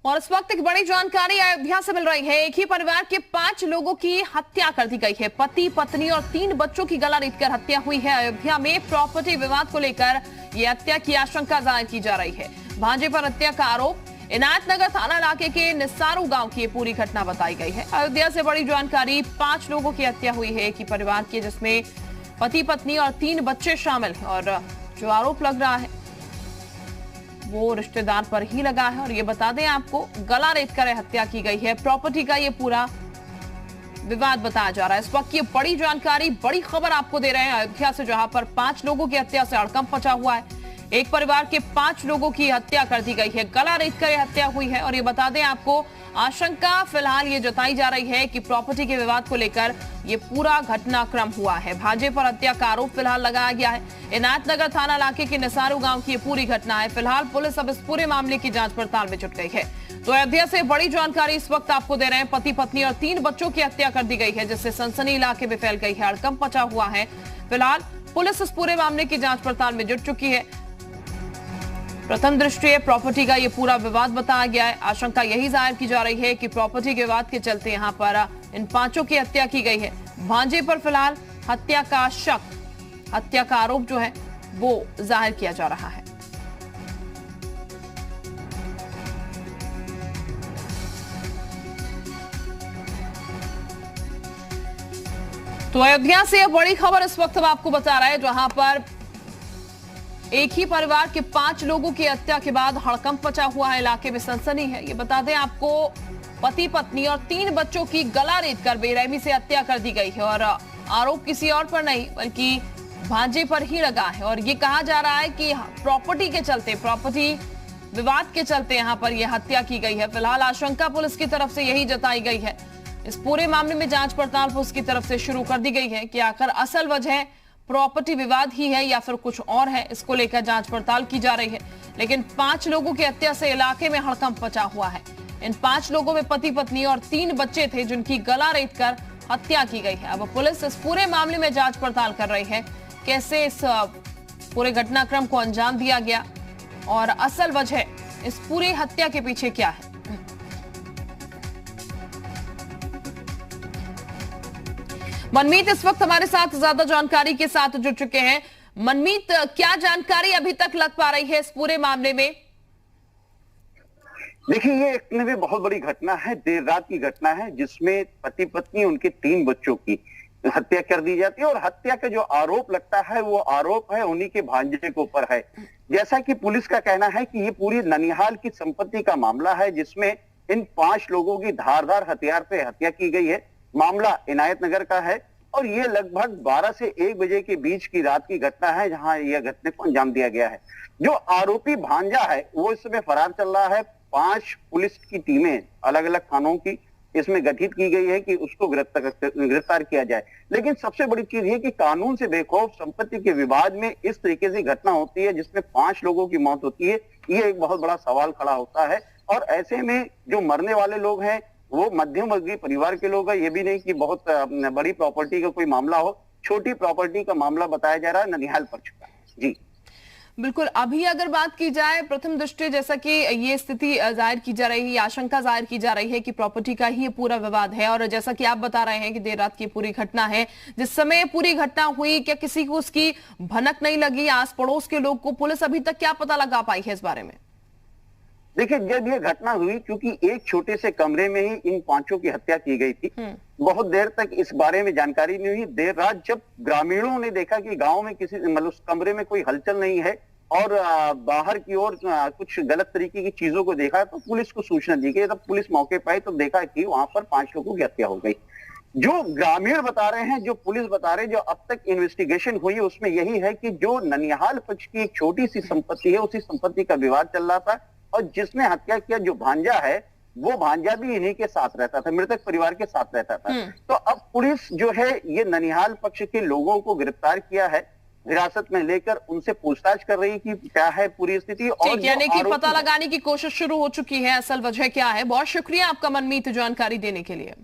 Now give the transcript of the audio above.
और इस वक्त एक बड़ी जानकारी अयोध्या से मिल रही है। एक ही परिवार के 5 लोगों की हत्या कर दी गई है। पति, पत्नी और 3 बच्चों की गला रेतकर हत्या हुई है। अयोध्या में प्रॉपर्टी विवाद को लेकर यह हत्या की आशंका जाहिर की जा रही है। भांजे पर हत्या का आरोप। इनायतनगर थाना इलाके के निस्सारू गांव की ये पूरी घटना बताई गई है। अयोध्या से बड़ी जानकारी। 5 लोगों की हत्या हुई है एक ही परिवार की, जिसमें पति, पत्नी और 3 बच्चे शामिल हैं। और जो आरोप लग रहा है वो रिश्तेदार पर ही लगा है। और ये बता दें आपको, गला रेतकर हत्या की गई है। प्रॉपर्टी का ये पूरा विवाद बताया जा रहा है। इस वक्त ये बड़ी जानकारी, बड़ी खबर आपको दे रहे हैं अयोध्या से, जहां पर 5 लोगों की हत्या से हड़कंप मचा हुआ है। एक परिवार के 5 लोगों की हत्या कर दी गई है। गला रेतकर हत्या हुई है। और ये बता दें आपको, आशंका फिलहाल ये जताई जा रही है कि प्रॉपर्टी के विवाद को लेकर ये पूरा घटनाक्रम हुआ है। भांजे पर हत्या का आरोप फिलहाल लगाया गया है। इनायतनगर थाना इलाके के निसारू गांव की ये पूरी घटना है। फिलहाल पुलिस अब इस पूरे मामले की जांच पड़ताल में जुट गई है। तो अयोध्या से बड़ी जानकारी इस वक्त आपको दे रहे हैं। पति, पत्नी और 3 बच्चों की हत्या कर दी गई है, जिससे सनसनी इलाके में फैल गई है। हड़कंप मचा हुआ है। फिलहाल पुलिस इस पूरे मामले की जांच पड़ताल में जुट चुकी है। प्रथम दृष्टया प्रॉपर्टी का ये पूरा विवाद बताया गया है। आशंका यही जाहिर की जा रही है कि प्रॉपर्टी के विवाद के चलते यहां पर इन 5 की हत्या की गई है। भांजे पर फिलहाल हत्या का शक, हत्या का आरोप जो है वो जाहिर किया जा रहा है। तो अयोध्या से यह बड़ी खबर इस वक्त आपको बता रहा है, जहां पर एक ही परिवार के 5 लोगों की हत्या के बाद हड़कंप मचा हुआ है। इलाके में सनसनी है। ये बता दें आपको, पति, पत्नी और 3 बच्चों की गला रेतकर बेरहमी से हत्या कर दी गई है। और आरोप किसी और पर नहीं बल्कि भांजे पर ही लगा है। और ये कहा जा रहा है कि प्रॉपर्टी के चलते, प्रॉपर्टी विवाद के चलते यहां पर यह हत्या की गई है। फिलहाल आशंका पुलिस की तरफ से यही जताई गई है। इस पूरे मामले में जांच पड़ताल पुलिस की तरफ से शुरू कर दी गई है कि आखिर असल वजह प्रॉपर्टी विवाद ही है या फिर कुछ और है। इसको लेकर जांच पड़ताल की जा रही है। लेकिन 5 लोगों की हत्या से इलाके में हड़कंप मचा हुआ है। इन 5 लोगों में पति, पत्नी और 3 बच्चे थे, जिनकी गला रेतकर हत्या की गई है। अब पुलिस इस पूरे मामले में जांच पड़ताल कर रही है, कैसे इस पूरे घटनाक्रम को अंजाम दिया गया और असल वजह इस पूरी हत्या के पीछे क्या है। मनमीत इस वक्त हमारे साथ ज्यादा जानकारी के साथ जुड़ चुके हैं। मनमीत, क्या जानकारी अभी तक लग पा रही है इस पूरे मामले में? देखिए, ये एक में बहुत बड़ी घटना है। देर रात की घटना है, जिसमें पति, पत्नी, उनके 3 बच्चों की हत्या कर दी जाती है। और हत्या का जो आरोप लगता है वो आरोप है उन्हीं के भांजे के ऊपर है। जैसा कि पुलिस का कहना है कि ये पूरी ननिहाल की संपत्ति का मामला है, जिसमें इन 5 लोगों की धारदार हथियार से हत्या की गई है। मामला इनायतनगर का है और ये लगभग 12 से 1 बजे के बीच की रात की घटना है, जहां यह घटना को अंजाम दिया गया है। जो आरोपी भांजा है वो इस समय फरार चल रहा है। 5 पुलिस की टीमें अलग अलग थानों की इसमें गठित की गई है कि उसको गिरफ्तार किया जाए। लेकिन सबसे बड़ी चीज ये कि कानून से बेखौफ संपत्ति के विवाद में इस तरीके से घटना होती है, जिसमें 5 लोगों की मौत होती है, ये एक बहुत बड़ा सवाल खड़ा होता है। और ऐसे में जो मरने वाले लोग हैं वो मध्यम वर्गीय परिवार के लोग हैं। ये भी नहीं कि बहुत बड़ी प्रॉपर्टी का कोई मामला हो, छोटी प्रॉपर्टी का मामला बताया जा रहा है ननिहाल पक्ष का। जी बिल्कुल। अभी अगर बात की जाए प्रथम दृष्टया, जैसा कि ये स्थिति जाहिर की जा रही है, आशंका जाहिर की जा रही है कि प्रॉपर्टी का ही ये पूरा विवाद है। और जैसा कि आप बता रहे हैं कि देर रात की पूरी घटना है, जिस समय पूरी घटना हुई, क्या किसी को उसकी भनक नहीं लगी? आस पड़ोस के लोग को पुलिस अभी तक क्या पता लगा पाई है इस बारे में? देखिए, जब ये घटना हुई, क्योंकि एक छोटे से कमरे में ही इन 5 की हत्या की गई थी, बहुत देर तक इस बारे में जानकारी नहीं हुई। देर रात जब ग्रामीणों ने देखा कि गांव में किसी मतलब उस कमरे में कोई हलचल नहीं है और बाहर की ओर कुछ गलत तरीके की चीजों को देखा, तो पुलिस को सूचना दी गई। तब पुलिस मौके पर आई तो देखा कि वहां पर 5 लोगों की हत्या हो गई। जो ग्रामीण बता रहे हैं, जो पुलिस बता रहे हैं, जो अब तक इन्वेस्टिगेशन हुई है, उसमें यही है कि जो ननिहाल पक्ष की एक छोटी सी संपत्ति है, उसी संपत्ति का विवाद चल रहा था। और जिसने हत्या किया, जो भांजा है, वो भांजा भी इन्हीं के साथ रहता था, मृतक परिवार के साथ रहता था। तो अब पुलिस जो है ये ननिहाल पक्ष के लोगों को गिरफ्तार किया है, हिरासत में लेकर उनसे पूछताछ कर रही कि क्या है पूरी स्थिति। और यानी कि पता लगाने की कोशिश शुरू हो चुकी है असल वजह क्या है। बहुत शुक्रिया आपका मनमीत जानकारी देने के लिए।